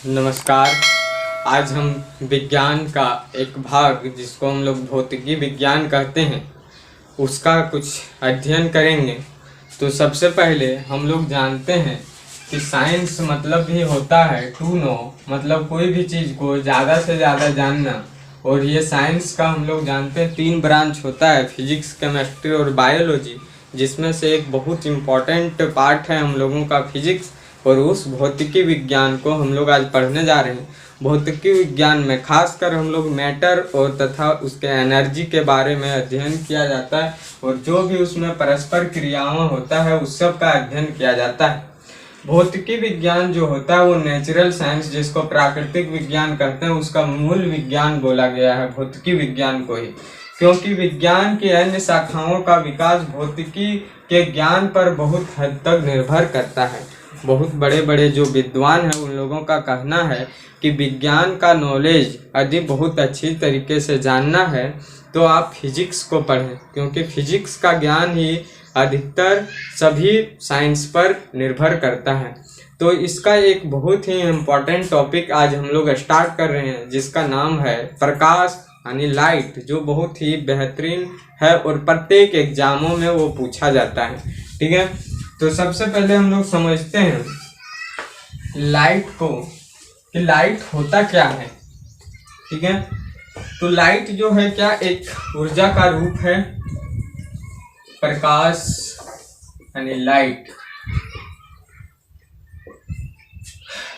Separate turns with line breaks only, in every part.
नमस्कार। आज हम विज्ञान का एक भाग जिसको हम लोग भौतिकी विज्ञान कहते हैं उसका कुछ अध्ययन करेंगे। तो सबसे पहले हम लोग जानते हैं कि साइंस मतलब भी होता है टू नो, मतलब कोई भी चीज़ को ज़्यादा से ज़्यादा जानना। और ये साइंस का हम लोग जानते हैं 3 ब्रांच होता है, फिजिक्स, केमिस्ट्री और बायोलॉजी, जिसमें से एक बहुत इम्पॉर्टेंट पार्ट है हम लोगों का फिजिक्स। और उस भौतिकी विज्ञान को हम लोग आज पढ़ने जा रहे हैं। भौतिकी विज्ञान में खासकर हम लोग मैटर और तथा उसके एनर्जी के बारे में अध्ययन किया जाता है, और जो भी उसमें परस्पर क्रियाओं होता है उस सब का अध्ययन किया जाता है। भौतिकी विज्ञान जो होता है वो नेचुरल साइंस, जिसको प्राकृतिक विज्ञान कहते हैं, उसका मूल विज्ञान बोला गया है भौतिकी विज्ञान को ही, क्योंकि विज्ञान की अन्य शाखाओं का विकास भौतिकी के ज्ञान पर बहुत हद तक निर्भर करता है। बहुत बड़े बड़े जो विद्वान हैं उन लोगों का कहना है कि विज्ञान का नॉलेज यदि बहुत अच्छी तरीके से जानना है तो आप फिजिक्स को पढ़ें, क्योंकि फिजिक्स का ज्ञान ही अधिकतर सभी साइंस पर निर्भर करता है। तो इसका एक बहुत ही इम्पोर्टेंट टॉपिक आज हम लोग स्टार्ट कर रहे हैं, जिसका नाम है प्रकाश यानी लाइट, जो बहुत ही बेहतरीन है और प्रत्येक एग्जामों में वो पूछा जाता है। ठीक है, तो सबसे पहले हम लोग समझते हैं लाइट को कि लाइट होता क्या है। ठीक है, तो लाइट जो है क्या एक ऊर्जा का रूप है। प्रकाश यानी लाइट,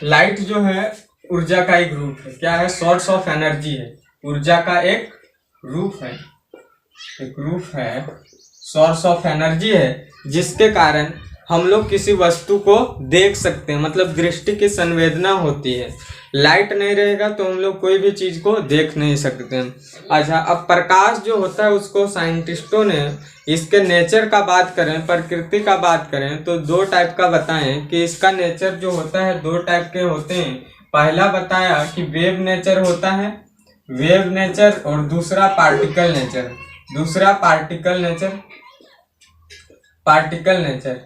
लाइट जो है ऊर्जा का एक रूप है। क्या है? सोर्स ऑफ एनर्जी है, ऊर्जा का एक रूप है, सोर्स ऑफ एनर्जी है, जिसके कारण हम लोग किसी वस्तु को देख सकते हैं, मतलब दृष्टि की संवेदना होती है। लाइट नहीं रहेगा तो हम लोग कोई भी चीज़ को देख नहीं सकते। अच्छा, अब प्रकाश जो होता है उसको साइंटिस्टों ने इसके नेचर का बात करें, प्रकृति का बात करें तो 2 टाइप का बताएं कि इसका नेचर जो होता है 2 टाइप के होते हैं। पहला बताया कि वेव नेचर होता है, वेव नेचर, और दूसरा पार्टिकल नेचर। Particle nature.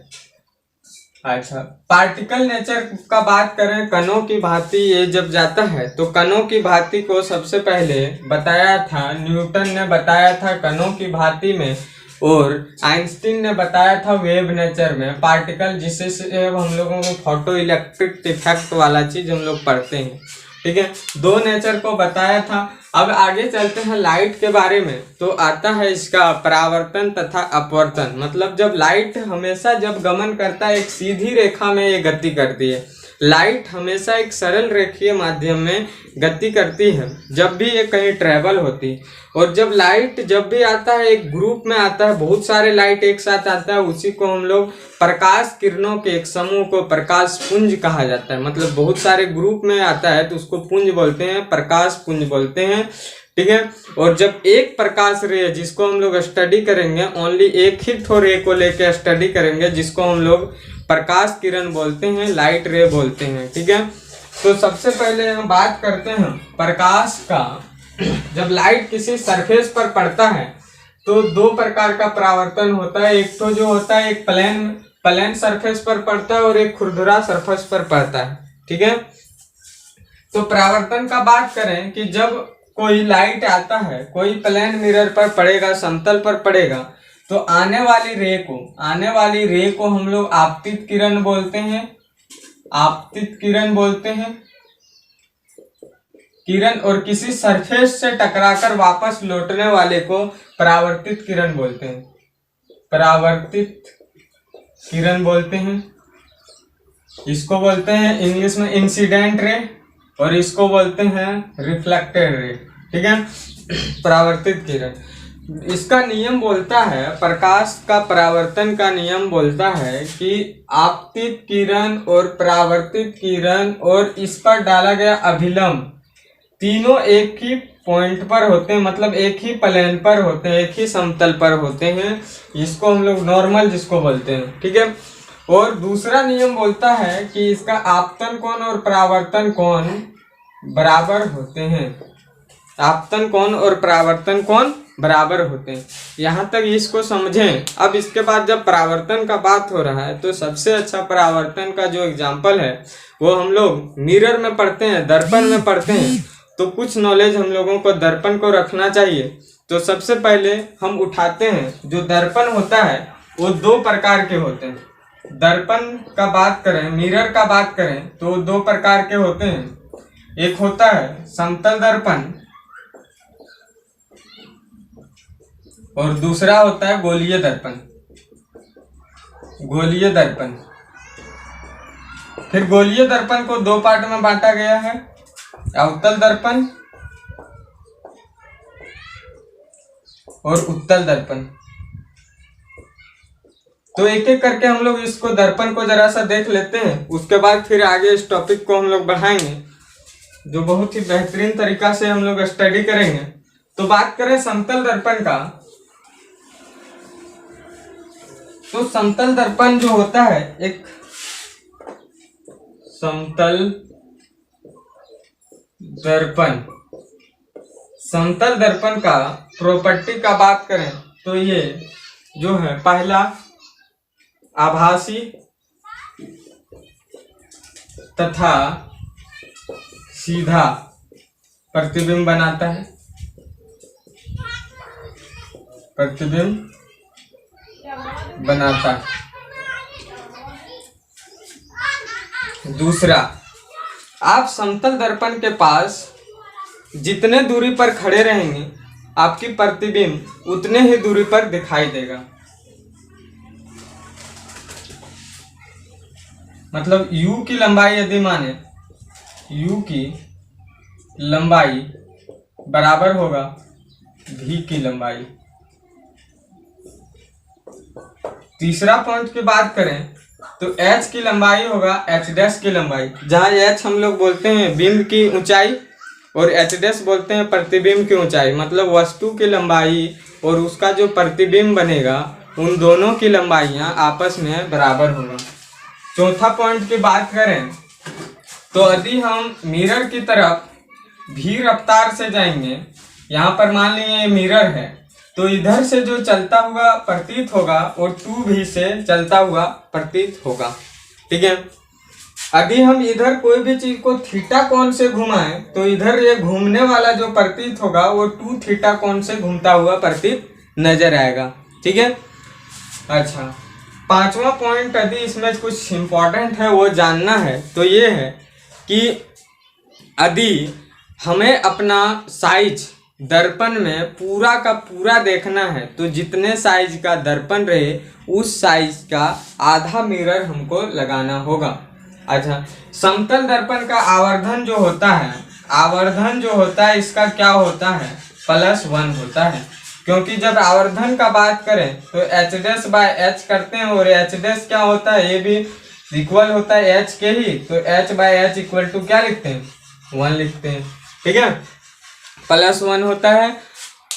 अच्छा, पार्टिकल नेचर का बात करें, कणों की भांति ये जब जाता है तो कणों की भांति को सबसे पहले बताया था, न्यूटन ने बताया था कणों की भांति में, और आइंस्टीन ने बताया था वेव नेचर में पार्टिकल, जिससे हम लोगों को फोटो इलेक्ट्रिक इफेक्ट वाला चीज हम लोग पढ़ते हैं। ठीक है, 2 नेचर को बताया था। अब आगे चलते हैं लाइट के बारे में, तो आता है इसका परावर्तन तथा अपवर्तन। मतलब जब लाइट हमेशा जब गमन करता है एक सीधी रेखा में ये गति करती है। लाइट हमेशा एक सरल रेखीय माध्यम में गति करती है जब भी ये कहीं ट्रेवल होती। और जब लाइट जब भी आता है एक ग्रुप में आता है, बहुत सारे लाइट एक साथ आता है, उसी को हम लोग प्रकाश किरणों के एक समूह को प्रकाश पुंज कहा जाता है। मतलब बहुत सारे ग्रुप में आता है तो उसको पुंज बोलते हैं, प्रकाश पुंज बोलते हैं। ठीक है, और जब एक प्रकाश रे जिसको हम लोग स्टडी करेंगे, ओनली एक ही ठो रे को लेके स्टडी करेंगे, जिसको हम लोग प्रकाश किरण बोलते हैं, लाइट रे बोलते हैं। ठीक है, तो सबसे पहले हम बात करते हैं प्रकाश का। जब लाइट किसी सरफेस पर पड़ता है तो 2 प्रकार का परावर्तन होता है। एक तो जो होता है एक प्लेन सरफेस पर पड़ता है और एक खुरदुरा सरफेस पर पड़ता है। ठीक है, तो परावर्तन का बात करें कि जब कोई लाइट आता है, कोई प्लेन मिरर पर पड़ेगा, समतल पर पड़ेगा, तो आने वाली रे को हम लोग आपतित किरण बोलते हैं। किरण, और किसी सरफेस से टकराकर वापस लौटने वाले को परावर्तित किरण बोलते हैं। इसको बोलते हैं इंग्लिश में इंसिडेंट रे, और इसको बोलते हैं रिफ्लेक्टेड रे। ठीक है, परावर्तित किरण। इसका नियम बोलता है, प्रकाश का परावर्तन का नियम बोलता है कि आपतित किरण और परावर्तित किरण और इस पर डाला गया अभिलंब तीनों एक ही पॉइंट पर होते हैं, मतलब एक ही प्लेन पर होते हैं, एक ही समतल पर होते हैं। इसको हम लोग नॉर्मल जिसको बोलते हैं। ठीक है, और दूसरा नियम बोलता है कि इसका आपतन कोण और परावर्तन कोण बराबर होते हैं। आपतन कोण और परावर्तन कोण बराबर होते हैं। यहाँ तक इसको समझें। अब इसके बाद जब परावर्तन का बात हो रहा है तो सबसे अच्छा परावर्तन का जो एग्जाम्पल है वो हम लोग मिरर में पढ़ते हैं, दर्पण में पढ़ते हैं। तो कुछ नॉलेज हम लोगों को दर्पण को रखना चाहिए। तो सबसे पहले हम उठाते हैं, जो दर्पण होता है वो दो प्रकार के होते हैं। दर्पण का बात करें, मिरर का बात करें तो दो प्रकार के होते हैं। एक होता है समतल दर्पण और दूसरा होता है गोलीय दर्पण। गोलीय दर्पण, फिर गोलीय दर्पण को दो पार्ट में बांटा गया है, अवतल दर्पण और उत्तल दर्पण। तो एक एक करके हम लोग इसको दर्पण को जरा सा देख लेते हैं, उसके बाद फिर आगे इस टॉपिक को हम लोग बढ़ाएंगे, जो बहुत ही बेहतरीन तरीका से हम लोग स्टडी करेंगे। तो बात करें समतल दर्पण का, तो समतल दर्पण जो होता है, एक समतल दर्पण, समतल दर्पण का प्रॉपर्टी का बात करें तो ये जो है, पहला आभासी तथा सीधा प्रतिबिंब बनाता है, प्रतिबिंब बनाता है। दूसरा, आप समतल दर्पण के पास जितने दूरी पर खड़े रहेंगे आपकी प्रतिबिंब उतने ही दूरी पर दिखाई देगा। मतलब U की लंबाई यदि माने, U की लंबाई बराबर होगा V की लंबाई। तीसरा पॉइंट की बात करें तो H की लंबाई होगा H डैश की लंबाई, जहाँ H हम लोग बोलते हैं बिंब की ऊंचाई और H डैश बोलते हैं प्रतिबिंब की ऊंचाई। मतलब वस्तु की लंबाई और उसका जो प्रतिबिंब बनेगा उन दोनों की लंबाइयाँ आपस में बराबर होगा। चौथा पॉइंट की बात करें तो यदि हम मिरर की तरफ भी रफ्तार से जाएंगे, यहाँ पर मान लीजिए मिरर है तो इधर से जो चलता हुआ प्रतीत होगा वो 2v से चलता हुआ प्रतीत होगा। ठीक है, यदि हम इधर कोई भी चीज को थीटा कोण से घुमाएं तो इधर ये घूमने वाला जो प्रतीत होगा वो 2 थीटा कोण से घूमता हुआ प्रतीत नजर आएगा। ठीक है, अच्छा, पांचवा पॉइंट यदि इसमें कुछ इम्पोर्टेंट है वो जानना है तो ये है कि यदि हमें अपना साइज दर्पण में पूरा का पूरा देखना है तो जितने साइज का दर्पण रहे उस साइज का आधा मिरर हमको लगाना होगा। अच्छा, समतल दर्पण का आवर्धन जो होता है, आवर्धन जो होता है इसका क्या होता है, +1 होता है। क्योंकि जब आवर्धन का बात करें तो H डैश बाय H करते हैं और H डैश क्या होता है, ये भी इक्वल होता है H के ही, तो H by H equal to क्या लिखते हैं, 1 लिखते हैं। ठीक है, +1 होता है।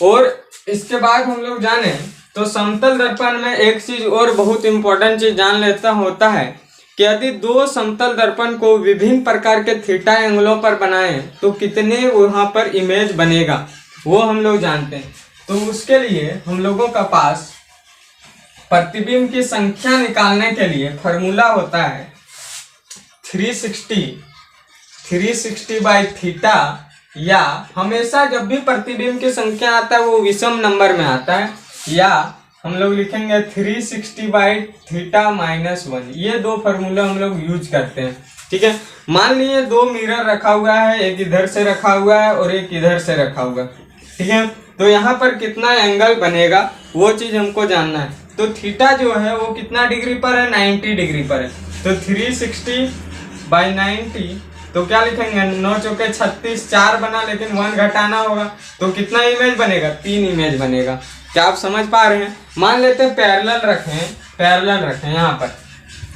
और इसके बाद हम लोग जाने तो समतल दर्पण में एक चीज और बहुत इंपॉर्टेंट चीज जान लेता होता है कि यदि दो समतल दर्पण को विभिन्न प्रकार के थीटा एंगलों पर बनाएं तो कितने वहां पर इमेज बनेगा वो हम लोग जानते हैं। तो उसके लिए हम लोगों का पास प्रतिबिंब की संख्या निकालने के लिए फॉर्मूला होता है 360 बाई थीटा, या हमेशा जब भी प्रतिबिंब की संख्या आता है वो विषम नंबर में आता है, या हम लोग लिखेंगे 360 बाई थीटा -1। ये दो फार्मूला हम लोग यूज करते हैं। ठीक है, मान लीजिए दो मिरर रखा हुआ है, एक इधर से रखा हुआ है और एक इधर से रखा हुआ है। ठीक है, तो यहाँ पर कितना एंगल बनेगा वो चीज हमको जानना है। तो थीटा जो है वो कितना डिग्री पर है, 90 डिग्री पर है। तो 360 बाई 90, तो क्या लिखेंगे, 9 चौके 36, 4 बना लेकिन 1 घटाना होगा, तो कितना इमेज बनेगा, 3 इमेज बनेगा। क्या आप समझ पा रहे हैं? मान लेते हैं पैरेलल रखें यहाँ पर।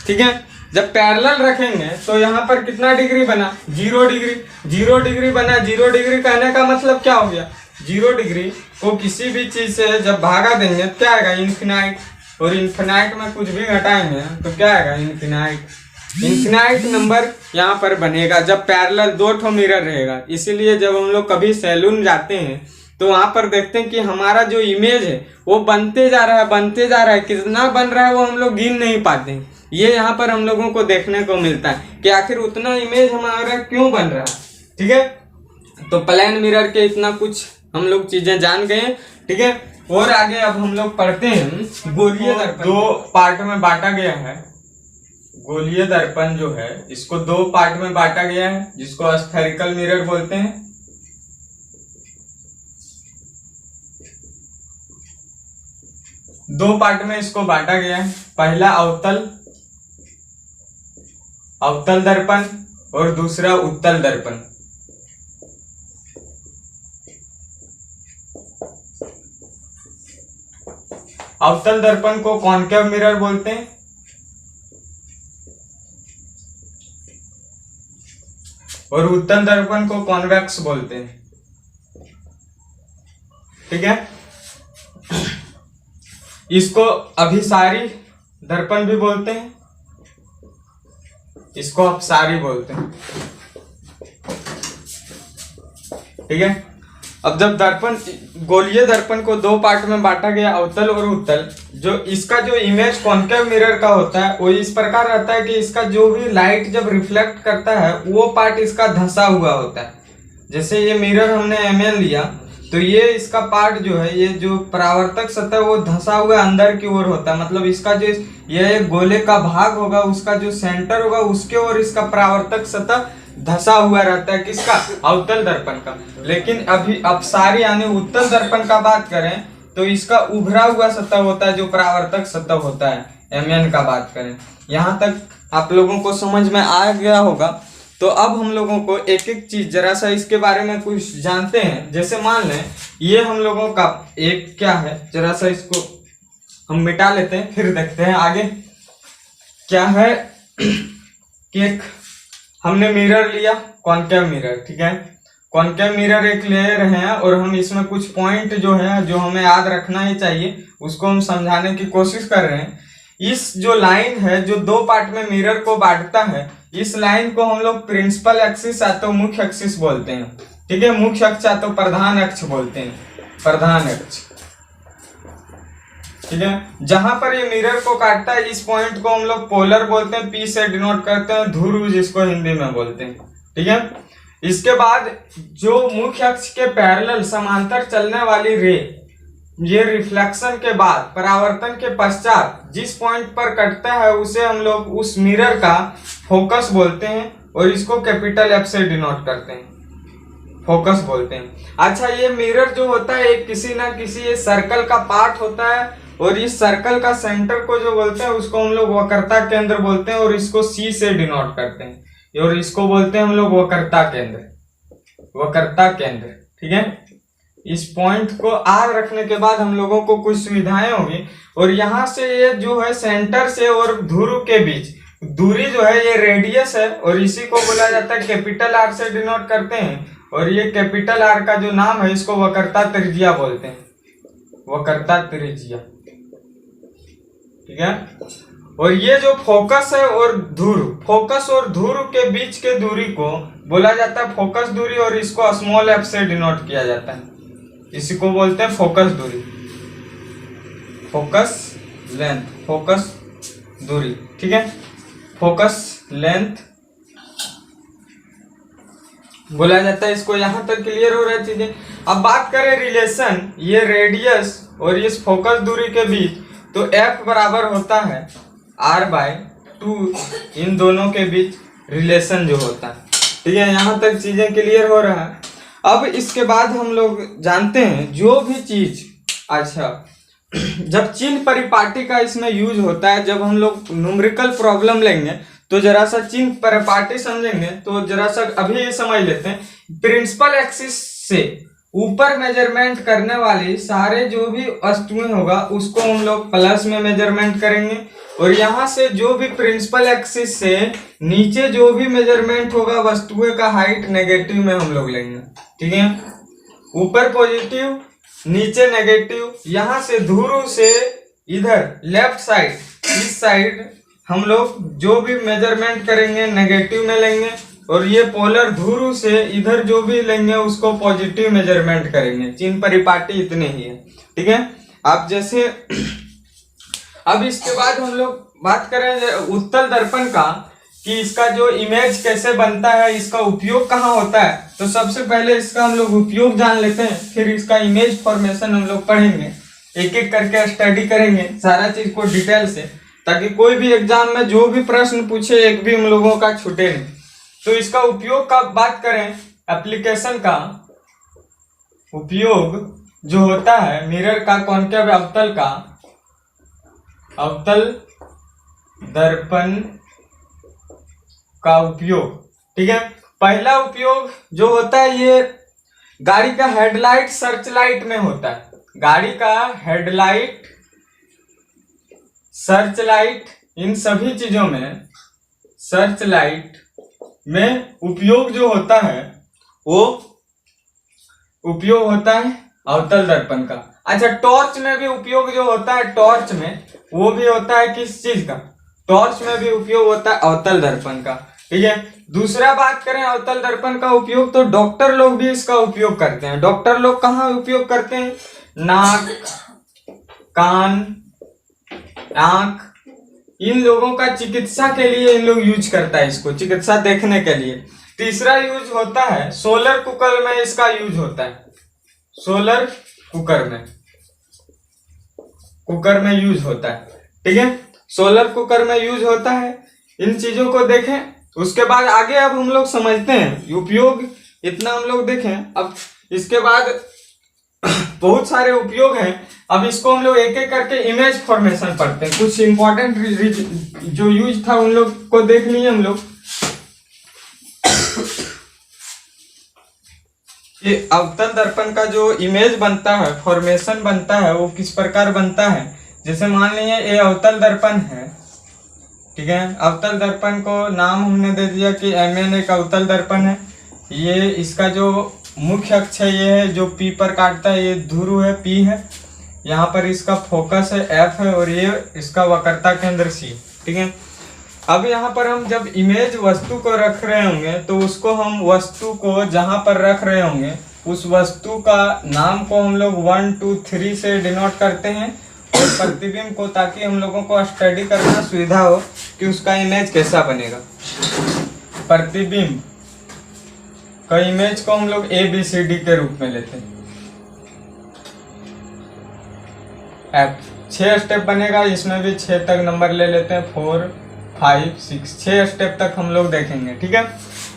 ठीक है, जब पैरेलल रखेंगे तो यहाँ पर कितना डिग्री बना, 0 डिग्री। 0 डिग्री बना। 0 डिग्री कहने का मतलब क्या हो गया, 0 डिग्री को किसी भी चीज से जब भागा देंगे क्या आएगा, इन्फिनाइट। और इन्फिनाइट में कुछ भी घटाएंगे तो क्या आएगा, इन्फिनाइट नंबर यहाँ पर बनेगा जब पैरेलल 2 ठो मिरर रहेगा। इसीलिए जब हम लोग कभी सैलून जाते हैं तो वहां पर देखते हैं कि हमारा जो इमेज है वो बनते जा रहा है, कितना बन रहा है वो हम लोग गिन नहीं पाते हैं। ये यहाँ पर हम लोगों को देखने को मिलता है कि आखिर उतना इमेज हमारा क्यों बन रहा है। ठीक है, तो प्लेन मिरर के इतना कुछ हम लोग चीजें जान गए। ठीक है, और आगे अब हम लोग पढ़ते हैं गोलीय दर्पण। दो पार्ट में बांटा गया है। गोलीय दर्पण जो है इसको दो पार्ट में बांटा गया है, जिसको स्फेरिकल मिरर बोलते हैं। दो पार्ट में इसको बांटा गया है। पहला अवतल दर्पण और दूसरा उत्तल दर्पण। अवतल दर्पण को कॉनकेव मिरर बोलते हैं और उत्तल दर्पण को कॉन्वेक्स बोलते हैं। ठीक है, इसको अभिसारी दर्पण भी बोलते हैं, इसको अपसारी बोलते हैं। ठीक है, अब जब गोलीय दर्पण को दो पार्ट में बांटा गया, अवतल और उत्तल, जो इसका जो इमेज कॉनकेव मिरर का होता है वो इस प्रकार रहता है कि इसका जो भी लाइट जब रिफ्लेक्ट करता है वो पार्ट इसका धंसा हुआ होता है। जैसे ये मिरर हमने ml लिया तो ये इसका पार्ट जो है, ये जो परावर्तक सतह वो धंसा हुआ अंदर की ओर होता है। मतलब इसका जो ये गोले का भाग होगा, उसका जो सेंटर होगा उसके ओर इसका परावर्तक सतह धसा हुआ रहता है, किसका? अवतल दर्पण का। लेकिन अभी अपसारी यानी उत्तल दर्पण का बात करें तो इसका उभरा हुआ सतह होता है, जो परावर्तक सतह होता है। mn का बात करें, यहाँ तक आप लोगों को समझ में आ गया होगा। तो अब हम लोगों को एक एक चीज जरा सा इसके बारे में कुछ जानते हैं। जैसे मान लें ये हम लोगों का एक क्या है, जरा सा इसको हम मिटा लेते हैं, फिर देखते हैं आगे क्या है। कि एक हमने मिरर लिया, कॉनकेव मिरर। ठीक है, कॉनकेव मिरर एक ले रहे हैं और हम इसमें कुछ पॉइंट जो है, जो हमें याद रखना ही चाहिए, उसको हम समझाने की कोशिश कर रहे हैं। इस जो लाइन है जो दो पार्ट में मिरर को बांटता है, इस लाइन को हम लोग प्रिंसिपल एक्सिस या तो मुख्य एक्सिस बोलते हैं। ठीक है, मुख्य अक्ष या तो प्रधान अक्ष बोलते हैं, प्रधान अक्ष। ठीक है, जहां पर ये मिरर को काटता है इस पॉइंट को हम लोग पोलर बोलते हैं, पी से डिनोट करते हैं, ध्रुव जिसको हिंदी में बोलते हैं। ठीक है, इसके बाद जो मुख्य अक्ष के पैरेलल समांतर चलने वाली रे, ये रिफ्लेक्शन के बाद परावर्तन के पश्चात जिस पॉइंट पर कटता है उसे हम लोग उस मिरर का फोकस बोलते हैं और इसको कैपिटल एफ से डिनोट करते हैं, फोकस बोलते हैं। अच्छा, ये मिरर जो होता है एक किसी ना किसी ये सर्कल का पार्ट होता है और इस सर्कल का सेंटर को जो बोलते हैं उसको हम लोग वक्रता केंद्र बोलते हैं और इसको सी से डिनोट करते हैं और इसको बोलते हैं हम लोग वक्रता केंद्र, वक्रता केंद्र। ठीक है, इस पॉइंट को आर रखने के बाद हम लोगों को कुछ सुविधाएं होंगी और यहाँ से ये जो है सेंटर से और ध्रुव के बीच दूरी जो है ये रेडियस है और इसी को बोला जाता है कैपिटल आर से डिनोट करते हैं और ये कैपिटल आर का जो नाम है इसको वक्रता त्रिज्या बोलते हैं, वक्रता त्रिज्या। ठीक है, और ये जो फोकस है और ध्रुव, फोकस और ध्रुव के बीच के दूरी को बोला जाता है फोकस दूरी और इसको स्मॉल एफ से डिनोट किया जाता है, इसी को बोलते हैं फोकस दूरी, फोकस लेंथ, फोकस दूरी। ठीक है, फोकस लेंथ बोला जाता है इसको। यहां तक क्लियर हो रहा है चीजें। अब बात करें रिलेशन ये रेडियस और इस फोकस दूरी के बीच, तो F बराबर होता है R/2, इन दोनों के बीच रिलेशन जो होता है। ठीक है, यहां तक चीजें क्लियर हो रहा है। अब इसके बाद हम लोग जानते हैं जो भी चीज, अच्छा जब चिन्ह परिपाटी का इसमें यूज होता है, जब हम लोग न्यूमेरिकल प्रॉब्लम लेंगे तो जरा सा चिन्ह परिपाटी समझेंगे। तो जरा सा अभी ये समझ लेते हैं, प्रिंसिपल एक्सिस से ऊपर मेजरमेंट करने वाली सारे जो भी वस्तुएं होगा उसको हम लोग प्लस में मेजरमेंट करेंगे और यहाँ से जो भी प्रिंसिपल एक्सिस से नीचे जो भी मेजरमेंट होगा वस्तुएं का हाइट नेगेटिव में हम लोग लेंगे। ठीक है, ऊपर पॉजिटिव नीचे नेगेटिव। यहाँ से ध्रुव से इधर लेफ्ट साइड, इस साइड हम लोग जो भी मेजरमेंट करेंगे नेगेटिव में लेंगे और ये पोलर ध्रुव से इधर जो भी लेंगे उसको पॉजिटिव मेजरमेंट करेंगे। चिन्ह परिपाटी इतने ही है, ठीक है। अब जैसे अब इसके बाद हम लोग बात करें उत्तल दर्पण का कि इसका जो इमेज कैसे बनता है, इसका उपयोग कहाँ होता है। तो सबसे पहले इसका हम लोग उपयोग जान लेते हैं, फिर इसका इमेज फॉर्मेशन हम लोग पढ़ेंगे, एक एक करके स्टडी करेंगे सारा चीज को डिटेल से, ताकि कोई भी एग्जाम में जो भी प्रश्न पूछे एक भी हम लोगों का छूटे नहीं। तो इसका उपयोग का बात करें, एप्लीकेशन का उपयोग जो होता है मिरर का, कॉन्केव अवतल दर्पण का उपयोग, ठीक है। पहला उपयोग जो होता है ये गाड़ी का हेडलाइट सर्च लाइट में होता है। गाड़ी का हेडलाइट सर्च लाइट, इन सभी चीजों में सर्च लाइट में उपयोग जो होता है वो उपयोग होता है अवतल दर्पण का। अच्छा, टॉर्च में भी उपयोग जो होता है, टॉर्च में वो भी होता है किस चीज का, टॉर्च में भी उपयोग होता है अवतल दर्पण का, ठीक है। दूसरा बात करें अवतल दर्पण का उपयोग, तो डॉक्टर लोग भी इसका उपयोग करते हैं। डॉक्टर लोग कहाँ उपयोग करते हैं, नाक, कान, आंख, इन लोगों का चिकित्सा के लिए इन लोग यूज करता है इसको, चिकित्सा देखने के लिए। तीसरा यूज होता है सोलर कुकर में, इसका यूज होता है सोलर कुकर में यूज होता है, ठीक है। सोलर कुकर में यूज होता है। इन चीजों को देखें, उसके बाद आगे अब हम लोग समझते हैं उपयोग, इतना हम लोग देखें। अब इसके बाद बहुत सारे उपयोग हैं। अब इसको हम लोग एक एक करके इमेज फॉर्मेशन पढ़ते हैं। कुछ इंपॉर्टेंट जो यूज था उन लोग को देख लिए हम लोग। ये अवतल दर्पण का जो इमेज बनता है, फॉर्मेशन बनता है, वो किस प्रकार बनता है। जैसे मान लीजिए ये अवतल दर्पण है, ठीक है। अवतल दर्पण को नाम हमने दे दिया कि Mn एक अवतल दर्पण है। ये इसका जो मुख्य अक्ष है ये है, जो P पर काटता है, ये ध्रुव है, P है। यहाँ पर इसका फोकस है F है, और ये इसका वक्रता केंद्र C, ठीक है। अब यहाँ पर हम जब इमेज वस्तु को रख रहे होंगे, तो उसको हम वस्तु को जहाँ पर रख रहे होंगे उस वस्तु का नाम को हम लोग 1 2 3 से डिनोट करते हैं, और प्रतिबिंब को, ताकि हम लोगों को स्टडी करना सुविधा हो कि उसका इमेज कैसा बनेगा। प्रतिबिंब का इमेज को हम लोग ABCD के रूप में लेते हैं। F 6 स्टेप बनेगा, इसमें भी 6 तक नंबर ले लेते हैं, 4 5 6 6 स्टेप तक हम लोग देखेंगे, ठीक है।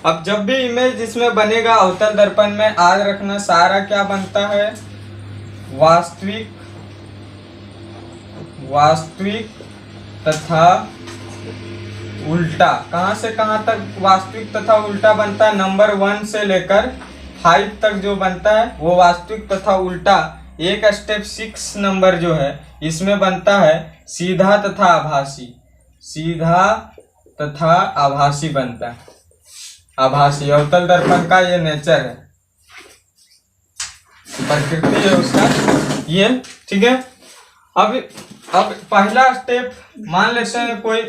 अब जब भी इमेज जिसमें बनेगा अवतल दर्पण में, याद रखना सारा क्या बनता है, वास्तविक तथा उल्टा। कहां से कहां तक वास्तविक तथा उल्टा बनता है, नंबर 1 से लेकर 5 तक जो बनता है वो वास्तविक तथा उल्टा। एक स्टेप 6 नंबर जो है इसमें बनता है सीधा तथा आभासी, सीधा तथा आभासी बनता है, आभासी। अवतल दर्पण का ये नेचर है, प्रकृति है उसका ये, ठीक है। अब पहला स्टेप मान लेते हैं कोई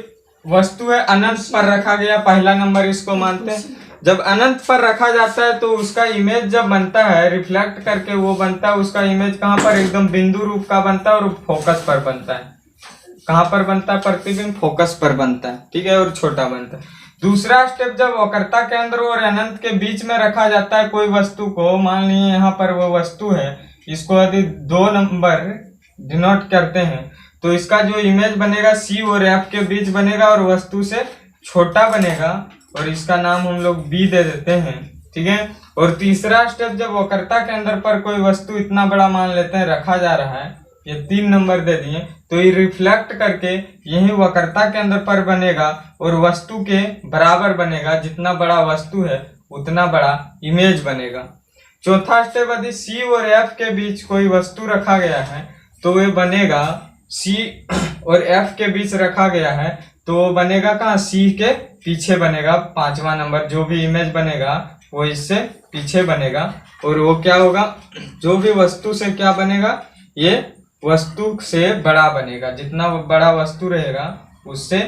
वस्तु है, अनंत पर रखा गया, पहला नंबर इसको मानते हैं। जब अनंत पर रखा जाता है तो उसका इमेज जब बनता है, रिफ्लेक्ट करके वो बनता है, उसका इमेज कहाँ पर, एकदम बिंदु रूप का बनता है, और फोकस पर बनता है। कहाँ पर बनता है प्रतिबिंब, फोकस पर बनता है, ठीक है, और छोटा बनता है। दूसरा स्टेप जब वक्रता केंद्र और अनंत के बीच में रखा जाता है कोई वस्तु को, मान लीजिए यहाँ पर वो वस्तु है, इसको यदि 2 नंबर डिनोट करते हैं तो इसका जो इमेज बनेगा C और F के बीच बनेगा, और वस्तु से छोटा बनेगा, और इसका नाम हम लोग B दे देते हैं, ठीक है। और तीसरा स्टेप जब वक्रता केंद्र पर कोई वस्तु इतना बड़ा मान लेते हैं रखा जा रहा है, ये 3 नंबर दे दिए, तो ये रिफ्लेक्ट करके यही वक्रता केंद्र पर बनेगा और वस्तु के बराबर बनेगा। जितना बड़ा वस्तु है उतना बड़ा इमेज बनेगा। चौथा स्टेप यदि C और F के बीच कोई वस्तु रखा गया है तो ये बनेगा, C और F के बीच रखा गया है तो वो बनेगा कहाँ, C के पीछे बनेगा। 5वां नंबर जो भी इमेज बनेगा वो इससे पीछे बनेगा, और वो क्या होगा, जो भी वस्तु से क्या बनेगा, ये वस्तु से बड़ा बनेगा। जितना बड़ा वस्तु रहेगा उससे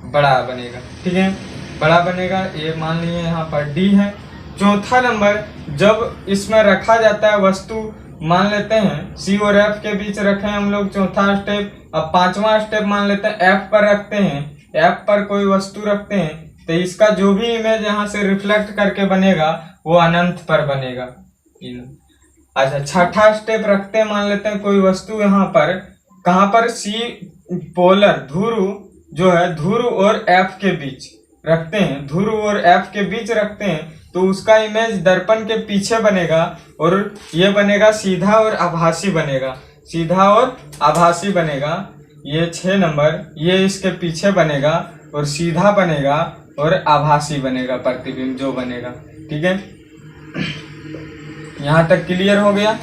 बड़ा बनेगा, ठीक है। बड़ा बनेगा, ये मान लिए यहाँ पर डी है। चौथा नंबर, जब इसमें रखा जाता है वस्तु, मान लेते हैं सी और एफ के बीच रखे हम लोग, चौथा स्टेप। अब पांचवा स्टेप मान लेते हैं एफ पर रखते हैं, एफ पर कोई वस्तु रखते हैं, तो इसका जो भी इमेज यहाँ से रिफ्लेक्ट करके बनेगा वो अनंत पर बनेगा। अच्छा, छठा स्टेप रखते हैं, मान लेते हैं कोई वस्तु यहाँ पर, कहाँ पर, सी पोलर ध्रुव जो है, ध्रुव और एफ के बीच रखते हैं, ध्रुव और एफ के बीच रखते हैं, तो उसका इमेज दर्पण के पीछे बनेगा और ये बनेगा सीधा और आभासी बनेगा, सीधा और आभासी बनेगा। ये 6 नंबर, ये इसके पीछे बनेगा और सीधा बनेगा और आभासी बनेगा प्रतिबिंब जो बनेगा। ठीक है, यहाँ तक क्लियर हो गया।